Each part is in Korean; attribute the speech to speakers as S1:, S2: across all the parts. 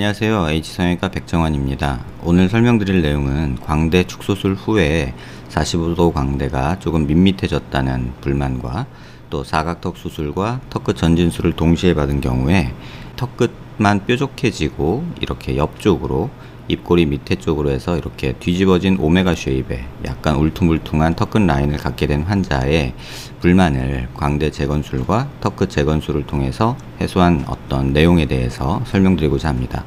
S1: 안녕하세요. H성형외과 백정환입니다. 오늘 설명드릴 내용은 광대 축소술 후에 45도 광대가 조금 밋밋해졌다는 불만과 또 사각턱 수술과 턱끝 전진술을 동시에 받은 경우에 턱끝만 뾰족해지고 이렇게 옆쪽으로 입꼬리 밑에 쪽으로 해서 이렇게 뒤집어진 오메가 쉐입의 약간 울퉁불퉁한 턱끝 라인을 갖게 된 환자의 불만을 광대 재건술과 턱끝 재건술을 통해서 해소한 어떤 내용에 대해서 설명드리고자 합니다.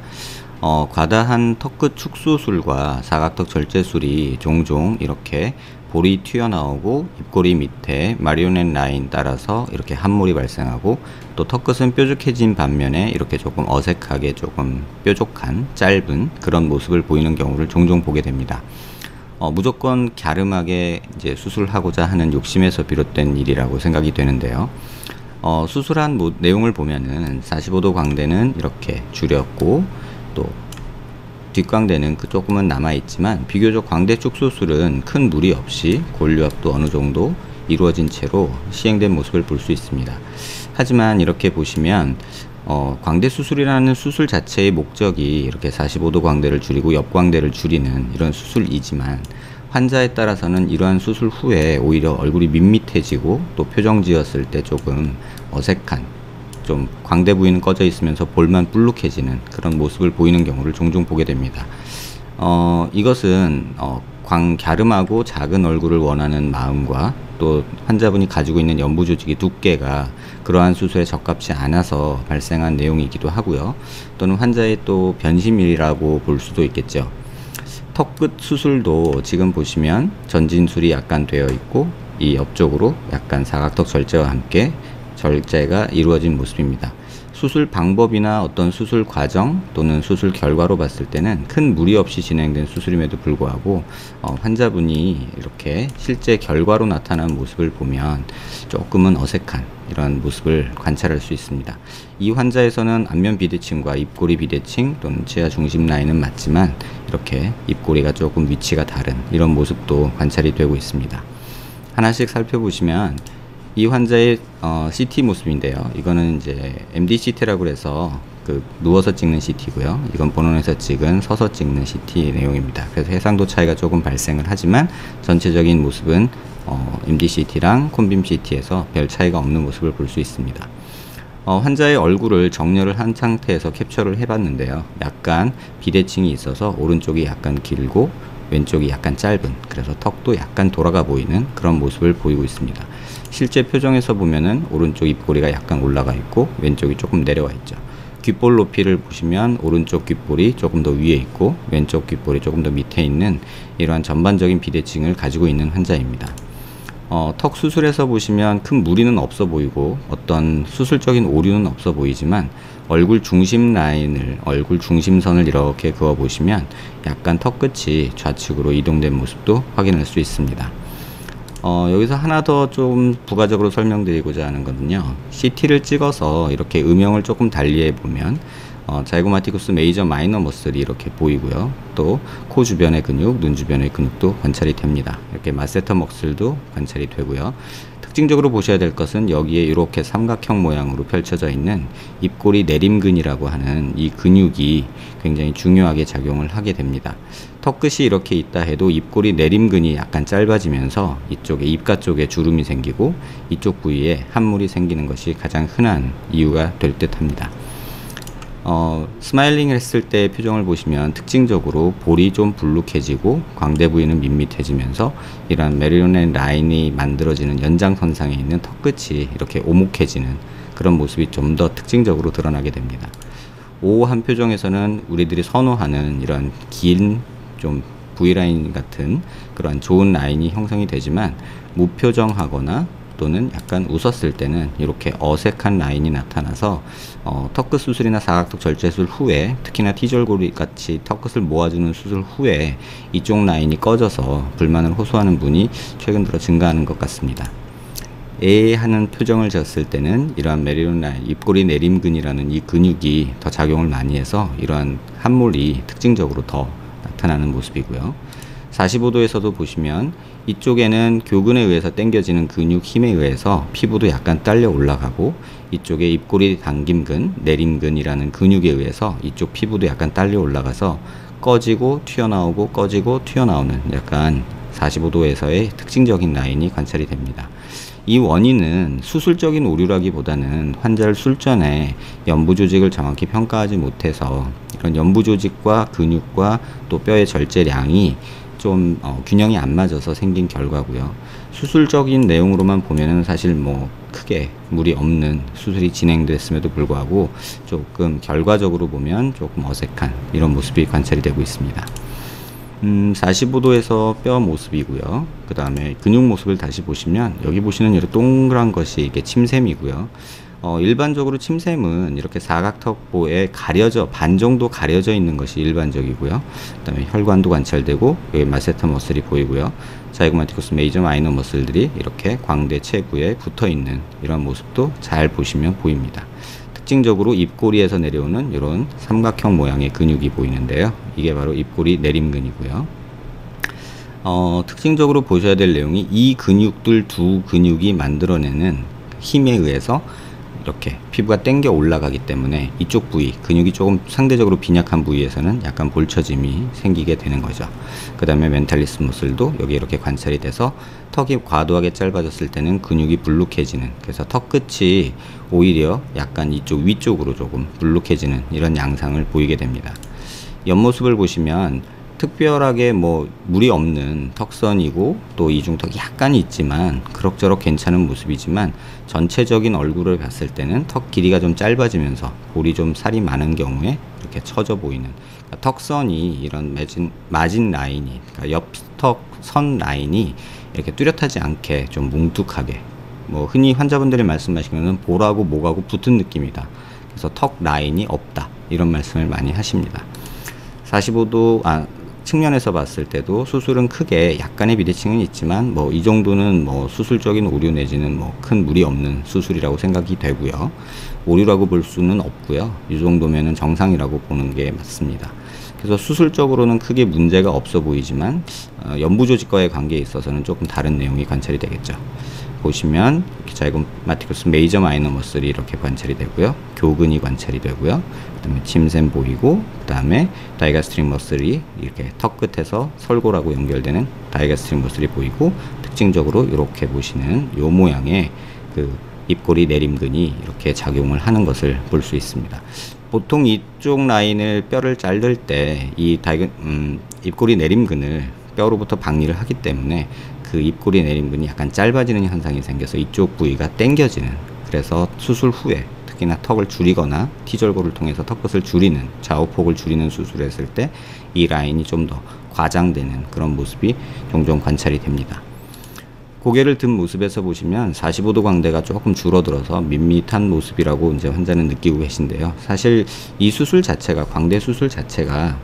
S1: 과다한 턱끝 축소술과 사각턱 절제술이 종종 이렇게 볼이 튀어나오고 입꼬리 밑에 마리오넷 라인 따라서 이렇게 함몰이 발생하고 또 턱끝은 뾰족해진 반면에 이렇게 조금 어색하게 조금 뾰족한 짧은 그런 모습을 보이는 경우를 종종 보게 됩니다. 무조건 갸름하게 이제 수술하고자 하는 욕심에서 비롯된 일이라고 생각이 되는데요. 수술한 내용을 보면은 45도 광대는 이렇게 줄였고 또 뒷광대는 조금은 남아있지만 비교적 광대 축소술은 큰 무리 없이 골류압도 어느 정도 이루어진 채로 시행된 모습을 볼 수 있습니다. 하지만 이렇게 보시면 광대 수술이라는 수술 자체의 목적이 이렇게 45도 광대를 줄이고 옆광대를 줄이는 이런 수술이지만 환자에 따라서는 이러한 수술 후에 오히려 얼굴이 밋밋해지고 또 표정 지었을 때 조금 어색한 좀 광대 부위는 꺼져 있으면서 볼만 불룩해지는 그런 모습을 보이는 경우를 종종 보게 됩니다. 이것은 갸름하고 작은 얼굴을 원하는 마음과 또 환자분이 가지고 있는 연부 조직의 두께가 그러한 수술에 적합치 않아서 발생한 내용이기도 하고요. 또는 환자의 또 변심이라고 볼 수도 있겠죠. 턱끝 수술도 지금 보시면 전진술이 약간 되어 있고 이 옆쪽으로 약간 사각턱 절제와 함께 절제가 이루어진 모습입니다. 수술 방법이나 어떤 수술 과정 또는 수술 결과로 봤을 때는 큰 무리 없이 진행된 수술임에도 불구하고 환자분이 이렇게 실제 결과로 나타난 모습을 보면 조금은 어색한 이런 모습을 관찰할 수 있습니다. 이 환자에서는 안면 비대칭과 입꼬리 비대칭 또는 치아 중심 라인은 맞지만 이렇게 입꼬리가 조금 위치가 다른 이런 모습도 관찰이 되고 있습니다. 하나씩 살펴보시면 이 환자의 CT 모습인데요. 이거는 이제 MDCT라고 해서 누워서 찍는 CT고요. 이건 본원에서 찍은 서서 찍는 CT 내용입니다. 그래서 해상도 차이가 조금 발생을 하지만 전체적인 모습은 MDCT랑 콘빔 CT에서 별 차이가 없는 모습을 볼 수 있습니다. 환자의 얼굴을 정렬을 한 상태에서 캡처를 해봤는데요. 약간 비대칭이 있어서 오른쪽이 약간 길고 왼쪽이 약간 짧은, 그래서 턱도 약간 돌아가 보이는 그런 모습을 보이고 있습니다. 실제 표정에서 보면은 오른쪽 입꼬리가 약간 올라가 있고 왼쪽이 조금 내려와 있죠. 귓볼 높이를 보시면 오른쪽 귓볼이 조금 더 위에 있고 왼쪽 귓볼이 조금 더 밑에 있는 이러한 전반적인 비대칭을 가지고 있는 환자입니다. 턱 수술에서 보시면 큰 무리는 없어 보이고 어떤 수술적인 오류는 없어 보이지만 얼굴 중심 라인을, 얼굴 중심선을 이렇게 그어 보시면 약간 턱 끝이 좌측으로 이동된 모습도 확인할 수 있습니다. 여기서 하나 더 좀 부가적으로 설명드리고자 하는 거는요. CT를 찍어서 이렇게 음영을 조금 달리해 보면 자이고마티쿠스 메이저 마이너 머슬이 이렇게 보이고요. 또 코 주변의 근육, 눈 주변의 근육도 관찰이 됩니다. 이렇게 마세터 머슬도 관찰이 되고요. 특징적으로 보셔야 될 것은 여기에 이렇게 삼각형 모양으로 펼쳐져 있는 입꼬리 내림근이라고 하는 이 근육이 굉장히 중요하게 작용을 하게 됩니다. 턱끝이 이렇게 있다 해도 입꼬리 내림근이 약간 짧아지면서 이쪽에 입가 쪽에 주름이 생기고 이쪽 부위에 함몰이 생기는 것이 가장 흔한 이유가 될 듯 합니다. 스마일링을 했을 때 표정을 보시면 특징적으로 볼이 좀 불룩해지고 광대 부위는 밋밋해지면서 이런 메리오넷 라인이 만들어지는 연장선상에 있는 턱끝이 이렇게 오목해지는 그런 모습이 좀 더 특징적으로 드러나게 됩니다. 오한 표정에서는 우리들이 선호하는 이런 긴 좀 V라인 같은 그런 좋은 라인이 형성이 되지만 무표정하거나 또는 약간 웃었을 때는 이렇게 어색한 라인이 나타나서 턱끝 수술이나 사각턱 절제술 후에 특히나 T절골이 같이 턱끝을 모아주는 수술 후에 이쪽 라인이 꺼져서 불만을 호소하는 분이 최근 들어 증가하는 것 같습니다. 하는 표정을 지었을 때는 이러한 메리온 라인, 입꼬리 내림근이라는 이 근육이 더 작용을 많이 해서 이러한 함몰이 특징적으로 더 나타나는 모습이고요. 45도에서도 보시면 이쪽에는 교근에 의해서 당겨지는 근육 힘에 의해서 피부도 약간 딸려 올라가고, 이쪽에 입꼬리 당김근, 내림근이라는 근육에 의해서 이쪽 피부도 약간 딸려 올라가서 꺼지고 튀어나오고 꺼지고 튀어나오는 약간 45도에서의 특징적인 라인이 관찰이 됩니다. 이 원인은 수술적인 오류라기보다는 환자를 술전에 연부 조직을 정확히 평가하지 못해서 이런 연부 조직과 근육과 또 뼈의 절제량이 좀 균형이 안 맞아서 생긴 결과고요. 수술적인 내용으로만 보면은 사실 뭐 크게 무리 없는 수술이 진행됐음에도 불구하고 조금 결과적으로 보면 조금 어색한 이런 모습이 관찰이 되고 있습니다. 45도에서 뼈 모습이고요. 그 다음에 근육 모습을 다시 보시면 여기 보시는 이렇게 동그란 것이 이게 침샘이고요. 일반적으로 침샘은 이렇게 사각턱보에 가려져 반 정도 가려져 있는 것이 일반적이고요. 그 다음에 혈관도 관찰되고 여기 마세터 머슬이 보이고요. 자이고마티쿠스 메이저 마이너 머슬들이 이렇게 광대 체구에 붙어 있는 이런 모습도 잘 보시면 보입니다. 특징적으로 입꼬리에서 내려오는 이런 삼각형 모양의 근육이 보이는데요. 이게 바로 입꼬리 내림근이고요. 특징적으로 보셔야 될 내용이 이 근육들 두 근육이 만들어내는 힘에 의해서 이렇게 피부가 당겨 올라가기 때문에 이쪽 부위, 근육이 조금 상대적으로 빈약한 부위에서는 약간 볼처짐이 생기게 되는 거죠. 그 다음에 멘탈리스 머슬도 여기 이렇게 관찰이 돼서 턱이 과도하게 짧아졌을 때는 근육이 불룩해지는, 그래서 턱 끝이 오히려 약간 이쪽 위쪽으로 조금 불룩해지는 이런 양상을 보이게 됩니다. 옆모습을 보시면 특별하게 뭐 무리 없는 턱선이고 또 이중턱이 약간 있지만 그럭저럭 괜찮은 모습이지만 전체적인 얼굴을 봤을 때는 턱 길이가 좀 짧아지면서 볼이 좀 살이 많은 경우에 이렇게 처져 보이는, 그러니까 턱선이 이런 마진 라인이, 그러니까 옆턱선 라인이 이렇게 뚜렷하지 않게 좀 뭉툭하게, 뭐 흔히 환자분들이 말씀하시기로는 볼하고 목하고 붙은 느낌이다, 그래서 턱 라인이 없다, 이런 말씀을 많이 하십니다. 45도 측면에서 봤을 때도 수술은 크게 약간의 비대칭은 있지만 뭐 이 정도는 뭐 수술적인 오류 내지는 뭐 큰 무리 없는 수술이라고 생각이 되고요. 오류라고 볼 수는 없고요. 이 정도면은 정상이라고 보는 게 맞습니다. 그래서 수술적으로는 크게 문제가 없어 보이지만 연부 조직과의 관계에 있어서는 조금 다른 내용이 관찰이 되겠죠. 보시면 자이고마티쿠스 메이저 마이너 머슬이 이렇게 관찰이 되고요. 교근이 관찰이 되고요. 그 다음에 침샘 보이고, 그 다음에 다이가스트릭 머슬이 이렇게 턱 끝에서 설골하고 연결되는 다이가스트릭 머슬이 보이고, 특징적으로 이렇게 보시는 요 모양의 그 입꼬리 내림근이 이렇게 작용을 하는 것을 볼 수 있습니다. 보통 이쪽 라인을 뼈를 자를 때 이 입꼬리 내림근을 뼈로부터 박리를 하기 때문에 그 입꼬리 내림근이 약간 짧아지는 현상이 생겨서 이쪽 부위가 당겨지는, 그래서 수술 후에 특히나 턱을 줄이거나 T절골을 통해서 턱끝을 줄이는, 좌우폭을 줄이는 수술을 했을 때 이 라인이 좀 더 과장되는 그런 모습이 종종 관찰이 됩니다. 고개를 든 모습에서 보시면 45도 광대가 조금 줄어들어서 밋밋한 모습이라고 이제 환자는 느끼고 계신데요. 사실 이 수술 자체가, 광대 수술 자체가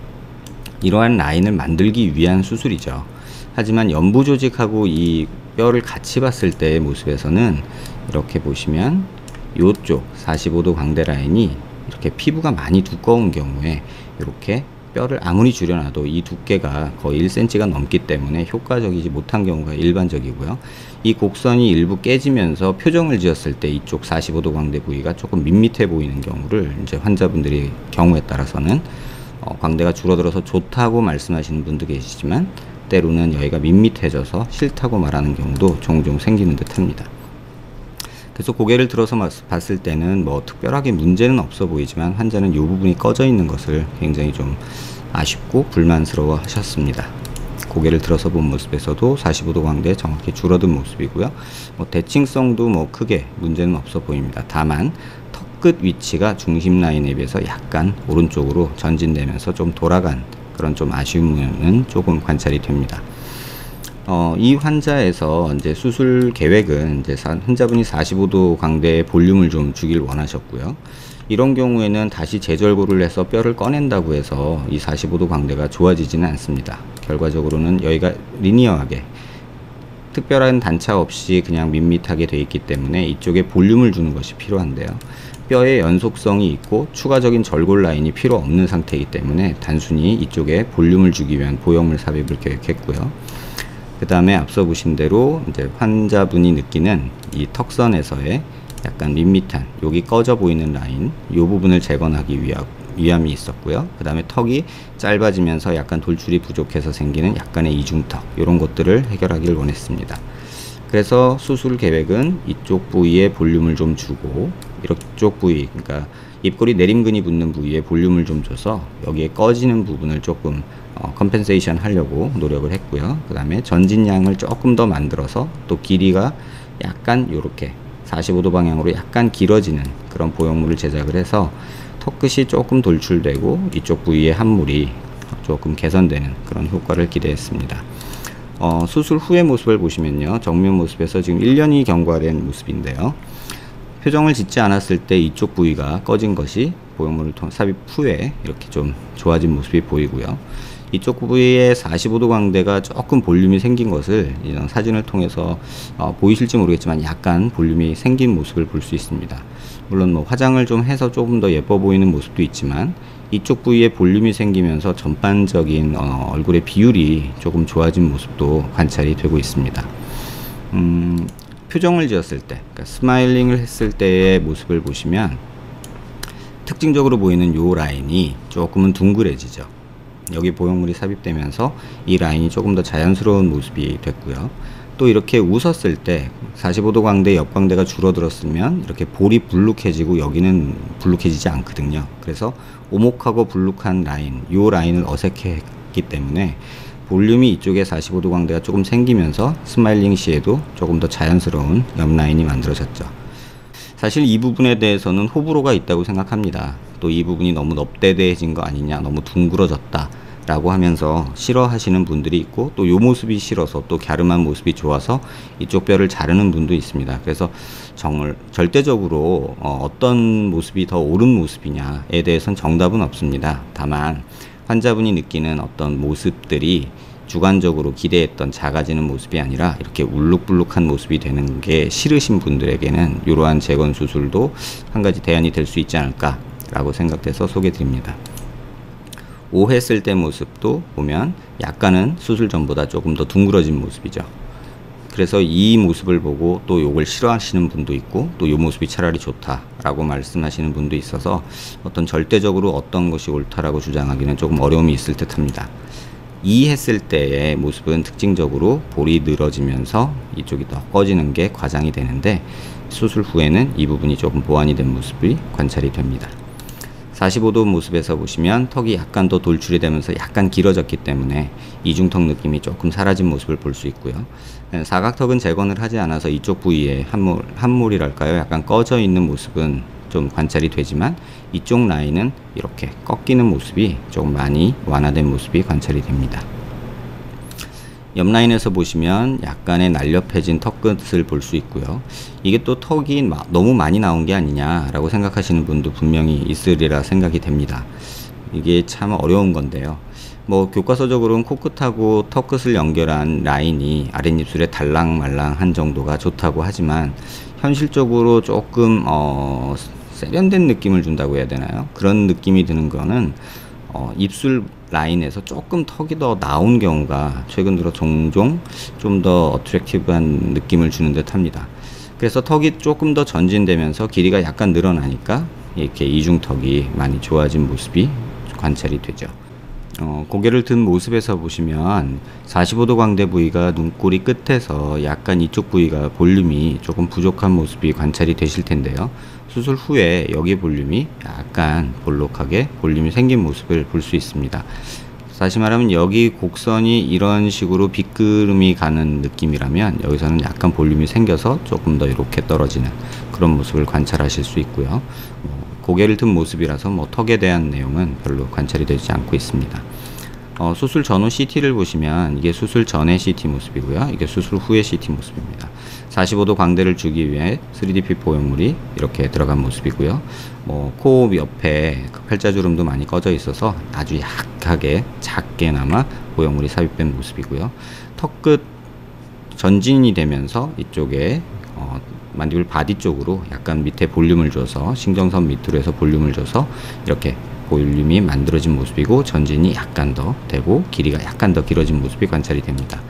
S1: 이러한 라인을 만들기 위한 수술이죠. 하지만 연부 조직하고 이 뼈를 같이 봤을 때의 모습에서는 이렇게 보시면 이쪽 45도 광대 라인이 이렇게 피부가 많이 두꺼운 경우에 이렇게 뼈를 아무리 줄여놔도 이 두께가 거의 1cm가 넘기 때문에 효과적이지 못한 경우가 일반적이고요. 이 곡선이 일부 깨지면서 표정을 지었을 때 이쪽 45도 광대 부위가 조금 밋밋해 보이는 경우를 이제 환자분들이 경우에 따라서는 광대가 줄어들어서 좋다고 말씀하시는 분도 계시지만 때로는 여기가 밋밋해져서 싫다고 말하는 경우도 종종 생기는 듯 합니다. 그래서 고개를 들어서 봤을 때는 뭐 특별하게 문제는 없어 보이지만 환자는 이 부분이 꺼져 있는 것을 굉장히 좀 아쉽고 불만스러워 하셨습니다. 고개를 들어서 본 모습에서도 45도 광대 정확히 줄어든 모습이고요. 뭐 대칭성도 뭐 크게 문제는 없어 보입니다. 다만 턱끝 위치가 중심 라인에 비해서 약간 오른쪽으로 전진되면서 좀 돌아간 그런 좀 아쉬움은 조금 관찰이 됩니다. 이 환자에서 이제 수술 계획은 이제 환자분이 45도 광대의 볼륨을 좀 주길 원하셨고요. 이런 경우에는 다시 재절골을 해서 뼈를 꺼낸다고 해서 이 45도 광대가 좋아지지는 않습니다. 결과적으로는 여기가 리니어하게 특별한 단차 없이 그냥 밋밋하게 되어 있기 때문에 이쪽에 볼륨을 주는 것이 필요한데요. 뼈의 연속성이 있고 추가적인 절골 라인이 필요 없는 상태이기 때문에 단순히 이쪽에 볼륨을 주기 위한 보형물 삽입을 계획했고요. 그 다음에 앞서 보신 대로 이제 환자분이 느끼는 이 턱선에서의 약간 밋밋한 여기 꺼져 보이는 라인 이 부분을 재건하기 위함이 있었고요. 그 다음에 턱이 짧아지면서 약간 돌출이 부족해서 생기는 약간의 이중턱 이런 것들을 해결하길 원했습니다. 그래서 수술 계획은 이쪽 부위에 볼륨을 좀 주고 이쪽 부위, 그러니까 입꼬리 내림근이 붙는 부위에 볼륨을 좀 줘서 여기에 꺼지는 부분을 조금 컴펜세이션 하려고 노력을 했고요. 그 다음에 전진량을 조금 더 만들어서 또 길이가 약간 요렇게 45도 방향으로 약간 길어지는 그런 보형물을 제작을 해서 턱끝이 조금 돌출되고 이쪽 부위의 함몰이 조금 개선되는 그런 효과를 기대했습니다. 수술 후의 모습을 보시면요, 정면 모습에서 지금 1년이 경과된 모습인데요, 표정을 짓지 않았을 때 이쪽 부위가 꺼진 것이 보형물을 삽입 후에 이렇게 좀 좋아진 모습이 보이고요. 이쪽 부위에 45도 광대가 조금 볼륨이 생긴 것을 이런 사진을 통해서 보이실지 모르겠지만 약간 볼륨이 생긴 모습을 볼 수 있습니다. 물론 뭐 화장을 좀 해서 조금 더 예뻐 보이는 모습도 있지만 이쪽 부위에 볼륨이 생기면서 전반적인 얼굴의 비율이 조금 좋아진 모습도 관찰이 되고 있습니다. 표정을 지었을 때, 그러니까 스마일링을 했을 때의 모습을 보시면 특징적으로 보이는 요 라인이 조금은 둥그레지죠. 여기 보형물이 삽입되면서 이 라인이 조금 더 자연스러운 모습이 됐고요. 또 이렇게 웃었을 때 45도 광대 옆 광대가 줄어들었으면 이렇게 볼이 불룩해지고 여기는 불룩해지지 않거든요. 그래서 오목하고 불룩한 라인, 요 라인을 어색해 했기 때문에 볼륨이 이쪽에 45도 광대가 조금 생기면서 스마일링 시에도 조금 더 자연스러운 옆 라인이 만들어졌죠. 사실 이 부분에 대해서는 호불호가 있다고 생각합니다. 또 이 부분이 너무 넙대대해진 거 아니냐, 너무 둥그러졌다 라고 하면서 싫어하시는 분들이 있고, 또 요 모습이 싫어서 또 갸름한 모습이 좋아서 이쪽 뼈를 자르는 분도 있습니다. 그래서 정말 절대적으로 어떤 모습이 더 옳은 모습이냐에 대해서는 정답은 없습니다. 다만 환자분이 느끼는 어떤 모습들이 주관적으로 기대했던 작아지는 모습이 아니라 이렇게 울룩불룩한 모습이 되는 게 싫으신 분들에게는 이러한 재건 수술도 한 가지 대안이 될 수 있지 않을까 라고 생각돼서 소개해 드립니다. 오했을 때 모습도 보면 약간은 수술 전보다 조금 더 둥그러진 모습이죠. 그래서 이 모습을 보고 또 요걸 싫어하시는 분도 있고, 또 요 모습이 차라리 좋다라고 말씀하시는 분도 있어서 어떤 절대적으로 어떤 것이 옳다라고 주장하기는 조금 어려움이 있을 듯 합니다. 이 했을 때의 모습은 특징적으로 볼이 늘어지면서 이쪽이 더 꺼지는 게 과장이 되는데, 수술 후에는 이 부분이 조금 보완이 된 모습이 관찰이 됩니다. 45도 모습에서 보시면 턱이 약간 더 돌출이 되면서 약간 길어졌기 때문에 이중턱 느낌이 조금 사라진 모습을 볼 수 있고요. 사각턱은 재건을 하지 않아서 이쪽 부위에 함몰이랄까요, 약간 꺼져 있는 모습은 좀 관찰이 되지만 이쪽 라인은 이렇게 꺾이는 모습이 조금 많이 완화된 모습이 관찰이 됩니다. 옆 라인에서 보시면 약간의 날렵해진 턱끝을 볼 수 있고요. 이게 또 턱이 너무 많이 나온 게 아니냐 라고 생각하시는 분도 분명히 있으리라 생각이 됩니다. 이게 참 어려운 건데요. 뭐 교과서적으로는 코끝하고 턱끝을 연결한 라인이 아랫입술에 달랑말랑한 정도가 좋다고 하지만 현실적으로 조금 세련된 느낌을 준다고 해야 되나요? 그런 느낌이 드는 거는 입술 라인에서 조금 턱이 더 나온 경우가 최근 들어 종종 좀 더 어트랙티브한 느낌을 주는 듯 합니다. 그래서 턱이 조금 더 전진되면서 길이가 약간 늘어나니까 이렇게 이중턱이 많이 좋아진 모습이 관찰이 되죠. 고개를 든 모습에서 보시면 45도 광대 부위가 눈꼬리 끝에서 약간 이쪽 부위가 볼륨이 조금 부족한 모습이 관찰이 되실 텐데요. 수술 후에 여기 볼륨이 약간 볼록하게 볼륨이 생긴 모습을 볼 수 있습니다. 다시 말하면 여기 곡선이 이런 식으로 빗그름이 가는 느낌이라면 여기서는 약간 볼륨이 생겨서 조금 더 이렇게 떨어지는 그런 모습을 관찰하실 수 있고요. 고개를 든 모습이라서 턱에 대한 내용은 별로 관찰이 되지 않고 있습니다. 수술 전후 CT를 보시면 이게 수술 전의 CT 모습이고요. 이게 수술 후의 CT 모습입니다. 45도 광대를 주기 위해 3DP 보형물이 이렇게 들어간 모습이고요. 코 옆에 팔자주름도 많이 꺼져 있어서 아주 약하게 작게나마 보형물이 삽입된 모습이고요. 턱끝 전진이 되면서 이쪽에 만디블 바디 쪽으로 약간 밑에 볼륨을 줘서 신경선 밑으로 해서 볼륨을 줘서 이렇게 볼륨이 만들어진 모습이고 전진이 약간 더 되고 길이가 약간 더 길어진 모습이 관찰이 됩니다.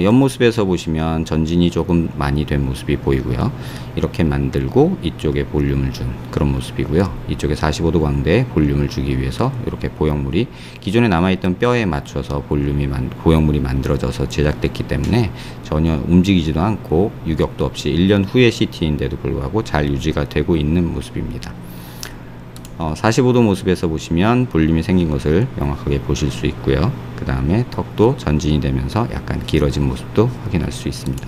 S1: 옆모습에서 보시면 전진이 조금 많이 된 모습이 보이고요. 이렇게 만들고 이쪽에 볼륨을 준 그런 모습이고요. 이쪽에 45도 광대에 볼륨을 주기 위해서 이렇게 보형물이 기존에 남아있던 뼈에 맞춰서 보형물이 만들어져서 제작됐기 때문에 전혀 움직이지도 않고 유격도 없이 1년 후의 CT인데도 불구하고 잘 유지가 되고 있는 모습입니다. 45도 모습에서 보시면 볼륨이 생긴 것을 명확하게 보실 수 있고요. 그 다음에 턱도 전진이 되면서 약간 길어진 모습도 확인할 수 있습니다.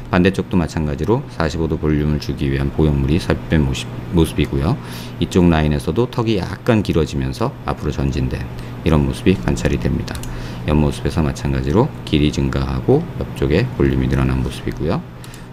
S1: 반대쪽도 마찬가지로 45도 볼륨을 주기 위한 보형물이 삽입된 모습이고요. 이쪽 라인에서도 턱이 약간 길어지면서 앞으로 전진된 이런 모습이 관찰이 됩니다. 옆모습에서 마찬가지로 길이 증가하고 옆쪽에 볼륨이 늘어난 모습이고요.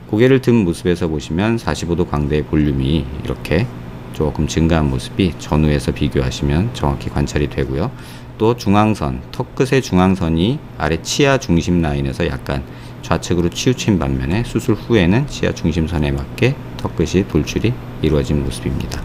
S1: 고개를 든 모습에서 보시면 45도 광대의 볼륨이 이렇게 조금 증가한 모습이 전후에서 비교하시면 정확히 관찰이 되고요. 또 중앙선, 턱끝의 중앙선이 아래 치아 중심 라인에서 약간 좌측으로 치우친 반면에 수술 후에는 치아 중심선에 맞게 턱끝이 돌출이 이루어진 모습입니다.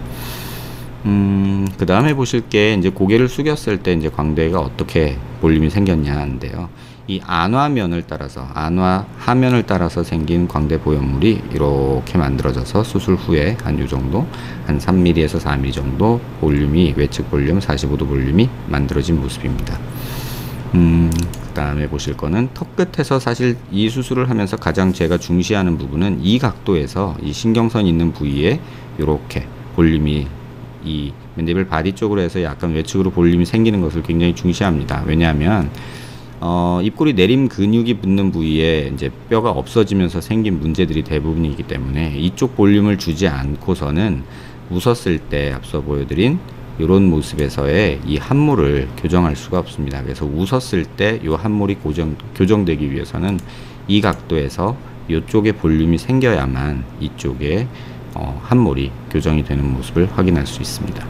S1: 그 다음에 보실 게 이제 고개를 숙였을 때 이제 광대가 어떻게 볼륨이 생겼냐 하는데요. 이 안화면을 따라서, 안화 하면을 따라서 생긴 광대 보형물이 이렇게 만들어져서 수술 후에 한 요 정도, 한 3mm에서 4mm 정도 볼륨이, 외측 볼륨, 45도 볼륨이 만들어진 모습입니다. 그 다음에 보실 거는 턱 끝에서 사실 이 수술을 하면서 가장 제가 중시하는 부분은 이 각도에서 이 신경선 있는 부위에 이렇게 볼륨이 이 맨디블 바디 쪽으로 해서 약간 외측으로 볼륨이 생기는 것을 굉장히 중시합니다. 왜냐하면 입꼬리 내림 근육이 붙는 부위에 이제 뼈가 없어지면서 생긴 문제들이 대부분이기 때문에 이쪽 볼륨을 주지 않고서는 웃었을 때 앞서 보여드린 이런 모습에서의 이 함몰을 교정할 수가 없습니다. 그래서 웃었을 때 이 함몰이 교정되기 위해서는 이 각도에서 이쪽에 볼륨이 생겨야만 이쪽에 함몰이 교정이 되는 모습을 확인할 수 있습니다.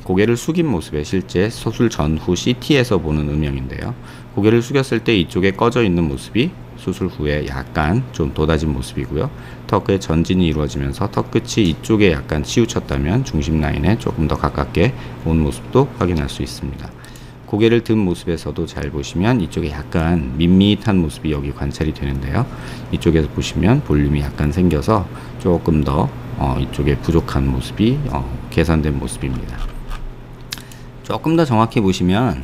S1: 고개를 숙인 모습에 실제 수술 전후 CT에서 보는 음영인데요. 고개를 숙였을 때 이쪽에 꺼져 있는 모습이 수술 후에 약간 좀 돋아진 모습이고요. 턱의 전진이 이루어지면서 턱 끝이 이쪽에 약간 치우쳤다면 중심 라인에 조금 더 가깝게 온 모습도 확인할 수 있습니다. 고개를 든 모습에서도 잘 보시면 이쪽에 약간 밋밋한 모습이 여기 관찰이 되는데요. 이쪽에서 보시면 볼륨이 약간 생겨서 조금 더 이쪽에 부족한 모습이 개선된 모습입니다. 조금 더 정확히 보시면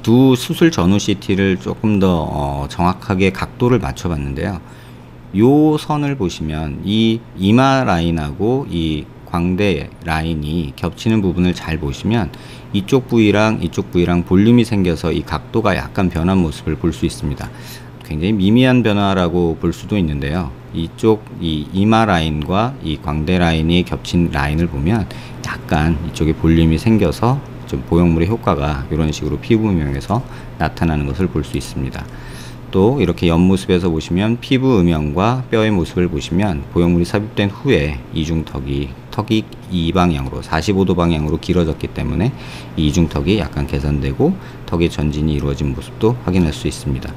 S1: 두 수술 전후 CT를 조금 더 정확하게 각도를 맞춰 봤는데요. 요 선을 보시면 이 이마 라인하고 이 광대 라인이 겹치는 부분을 잘 보시면 이쪽 부위랑 이쪽 부위랑 볼륨이 생겨서 이 각도가 약간 변한 모습을 볼 수 있습니다. 굉장히 미미한 변화라고 볼 수도 있는데요. 이쪽 이 이마 라인과 이 광대 라인이 겹친 라인을 보면 약간 이쪽에 볼륨이 생겨서 좀 보형물의 효과가 이런 식으로 피부 음영에서 나타나는 것을 볼 수 있습니다. 또 이렇게 옆모습에서 보시면 피부 음영과 뼈의 모습을 보시면 보형물이 삽입된 후에 이중턱이 이 방향으로 45도 방향으로 길어졌기 때문에 이 이중턱이 약간 개선되고 턱의 전진이 이루어진 모습도 확인할 수 있습니다.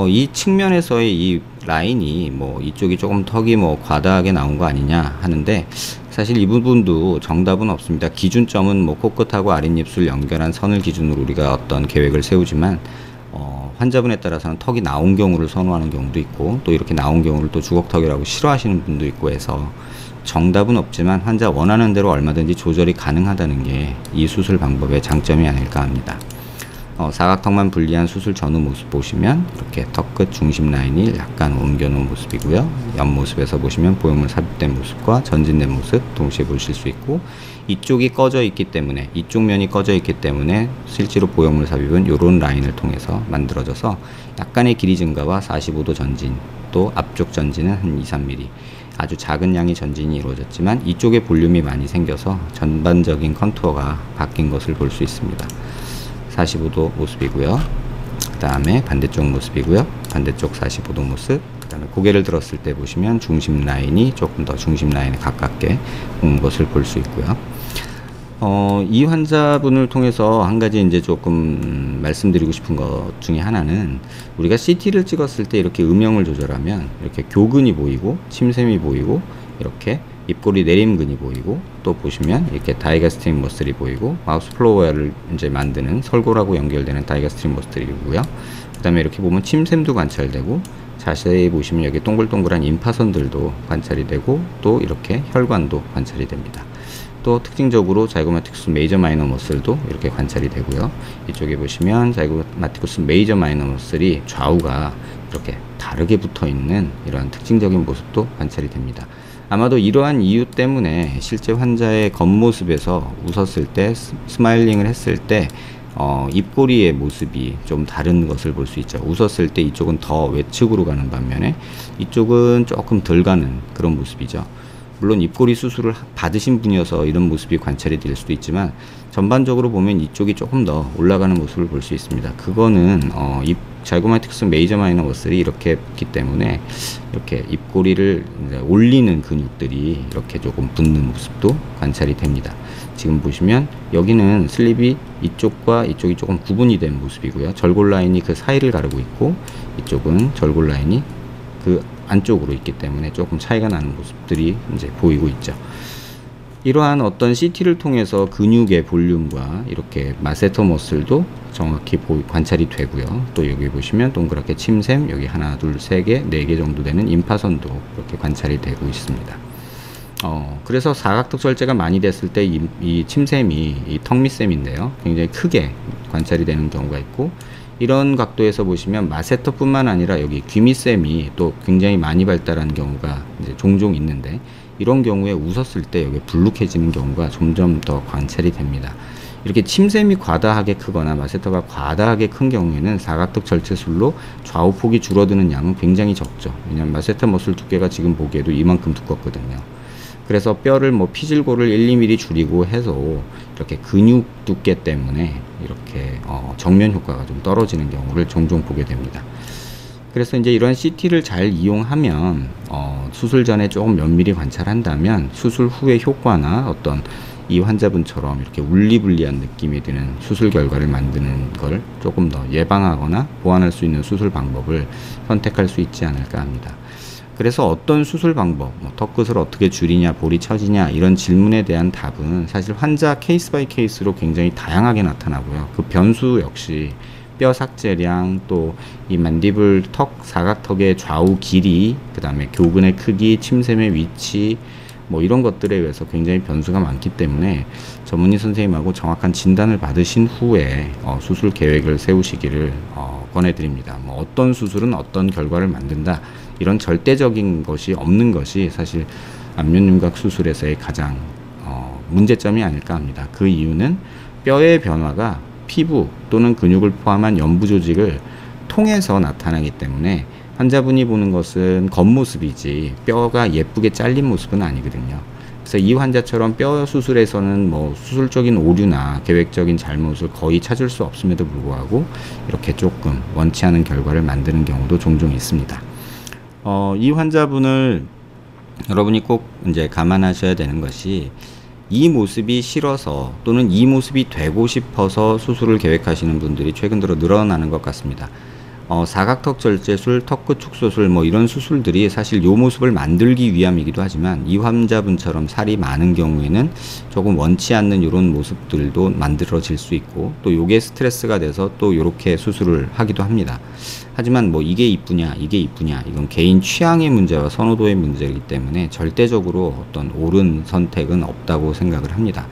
S1: 이 측면에서의 이 라인이 이쪽이 조금 턱이 과다하게 나온 거 아니냐 하는데 사실 이 부분도 정답은 없습니다. 기준점은 코끝하고 아랫입술 연결한 선을 기준으로 우리가 어떤 계획을 세우지만 환자분에 따라서는 턱이 나온 경우를 선호하는 경우도 있고 또 이렇게 나온 경우를 또 주걱턱이라고 싫어하시는 분도 있고 해서 정답은 없지만 환자 원하는 대로 얼마든지 조절이 가능하다는 게 이 수술 방법의 장점이 아닐까 합니다. 사각턱만 분리한 수술 전후 모습 보시면 이렇게 턱끝 중심 라인이 약간 옮겨 놓은 모습이고요. 옆모습에서 보시면 보형물 삽입된 모습과 전진된 모습 동시에 보실 수 있고 이쪽이 꺼져 있기 때문에 이쪽 면이 꺼져 있기 때문에 실제로 보형물 삽입은 이런 라인을 통해서 만들어져서 약간의 길이 증가와 45도 전진 또 앞쪽 전진은 한 2-3mm 아주 작은 양의 전진이 이루어졌지만 이쪽에 볼륨이 많이 생겨서 전반적인 컨투어가 바뀐 것을 볼 수 있습니다. 45도 모습이고요. 그 다음에 반대쪽 모습이고요. 반대쪽 45도 모습. 그 다음에 고개를 들었을 때 보시면 중심 라인이 조금 더 중심 라인에 가깝게 온 것을 볼 수 있고요. 이 환자분을 통해서 한 가지 이제 조금 말씀드리고 싶은 것 중에 하나는, 우리가 CT를 찍었을 때 이렇게 음영을 조절하면 이렇게 교근이 보이고 침샘이 보이고 이렇게 입꼬리 내림근이 보이고, 또 보시면 이렇게 다이가스트릭 머슬이 보이고, 마우스 플로어를 이제 만드는 설골하고 연결되는 다이가스트릭 머슬이고요. 그 다음에 이렇게 보면 침샘도 관찰되고, 자세히 보시면 여기 동글동글한 임파선들도 관찰이 되고, 또 이렇게 혈관도 관찰이 됩니다. 또 특징적으로 자이고마티쿠스 메이저 마이너 머슬도 이렇게 관찰이 되고요. 이쪽에 보시면 자이고마티쿠스 메이저 마이너 머슬이 좌우가 이렇게 다르게 붙어 있는 이러한 특징적인 모습도 관찰이 됩니다. 아마도 이러한 이유 때문에 실제 환자의 겉모습에서 웃었을 때, 스마일링을 했을 때 입꼬리의 모습이 좀 다른 것을 볼 수 있죠. 웃었을 때 이쪽은 더 외측으로 가는 반면에 이쪽은 조금 덜 가는 그런 모습이죠. 물론 입꼬리 수술을 받으신 분이어서 이런 모습이 관찰이 될 수도 있지만, 전반적으로 보면 이쪽이 조금 더 올라가는 모습을 볼 수 있습니다. 그거는 자이고마티쿠스 메이저 마이너 머슬이 이렇게 붙기 때문에 이렇게 입꼬리를 이제 올리는 근육들이 이렇게 조금 붙는 모습도 관찰이 됩니다. 지금 보시면 여기는 슬립이 이쪽과 이쪽이 조금 구분이 된 모습이고요. 절골 라인이 그 사이를 가르고 있고, 이쪽은 절골 라인이 그 안쪽으로 있기 때문에 조금 차이가 나는 모습들이 이제 보이고 있죠. 이러한 어떤 CT를 통해서 근육의 볼륨과 이렇게 마세터 머슬도 정확히 관찰이 되고요. 또 여기 보시면 동그랗게 침샘, 여기 하나, 둘, 세 개, 네 개 정도 되는 임파선도 이렇게 관찰이 되고 있습니다. 그래서 사각턱 절제가 많이 됐을 때 이 침샘이 이 턱밑샘인데요, 굉장히 크게 관찰이 되는 경우가 있고, 이런 각도에서 보시면 마세터 뿐만 아니라 여기 귀밑샘이 또 굉장히 많이 발달한 경우가 이제 종종 있는데, 이런 경우에 웃었을 때 여기 불룩해지는 경우가 점점 더 관찰이 됩니다. 이렇게 침샘이 과다하게 크거나 마세터가 과다하게 큰 경우에는 사각턱 절제술로 좌우폭이 줄어드는 양은 굉장히 적죠. 왜냐하면 마세터 머슬 두께가 지금 보기에도 이만큼 두껍거든요. 그래서 뼈를 피질고를 1~2mm 줄이고 해서 이렇게 근육 두께 때문에 이렇게 정면 효과가 좀 떨어지는 경우를 종종 보게 됩니다. 그래서 이제 이런 CT를 잘 이용하면 수술 전에 조금 면밀히 관찰한다면 수술 후의 효과나 어떤 이 환자분처럼 이렇게 울리불리한 느낌이 드는 수술 결과를 만드는 걸 조금 더 예방하거나 보완할 수 있는 수술 방법을 선택할 수 있지 않을까 합니다. 그래서 어떤 수술 방법, 턱끝을 어떻게 줄이냐, 볼이 처지냐, 이런 질문에 대한 답은 사실 환자 케이스 바이 케이스로 굉장히 다양하게 나타나고요. 그 변수 역시 뼈 삭제량, 또 이 만디블 턱, 사각턱의 좌우 길이, 그 다음에 교근의 크기, 침샘의 위치, 이런 것들에 의해서 굉장히 변수가 많기 때문에 전문의 선생님하고 정확한 진단을 받으신 후에 수술 계획을 세우시기를 권해드립니다. 어떤 수술은 어떤 결과를 만든다, 이런 절대적인 것이 없는 것이 사실 안면윤곽 수술에서의 가장 문제점이 아닐까 합니다. 그 이유는 뼈의 변화가 피부 또는 근육을 포함한 연부 조직을 통해서 나타나기 때문에 환자분이 보는 것은 겉모습이지 뼈가 예쁘게 잘린 모습은 아니거든요. 그래서 이 환자처럼 뼈 수술에서는 수술적인 오류나 계획적인 잘못을 거의 찾을 수 없음에도 불구하고 이렇게 조금 원치 않은 결과를 만드는 경우도 종종 있습니다. 이 환자분을 여러분이 꼭 이제 감안하셔야 되는 것이, 이 모습이 싫어서 또는 이 모습이 되고 싶어서 수술을 계획하시는 분들이 최근 들어 늘어나는 것 같습니다. 사각턱 절제술, 턱끝 축소술 이런 수술들이 사실 이 모습을 만들기 위함이기도 하지만, 이 환자분처럼 살이 많은 경우에는 조금 원치 않는 이런 모습들도 만들어질 수 있고, 또 요게 스트레스가 돼서 또 요렇게 수술을 하기도 합니다. 하지만 이게 이쁘냐 이게 이쁘냐, 이건 개인 취향의 문제와 선호도의 문제이기 때문에 절대적으로 어떤 옳은 선택은 없다고 생각을 합니다.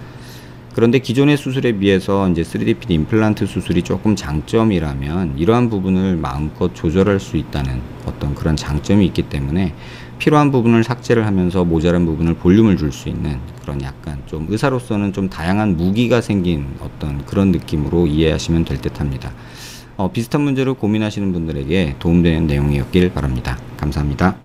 S1: 그런데 기존의 수술에 비해서 이제 3DPD 임플란트 수술이 조금 장점이라면, 이러한 부분을 마음껏 조절할 수 있다는 어떤 그런 장점이 있기 때문에 필요한 부분을 삭제를 하면서 모자란 부분을 볼륨을 줄 수 있는 그런, 약간 좀 의사로서는 좀 다양한 무기가 생긴 어떤 그런 느낌으로 이해하시면 될 듯 합니다. 비슷한 문제로 고민하시는 분들에게 도움되는 내용이었길 바랍니다. 감사합니다.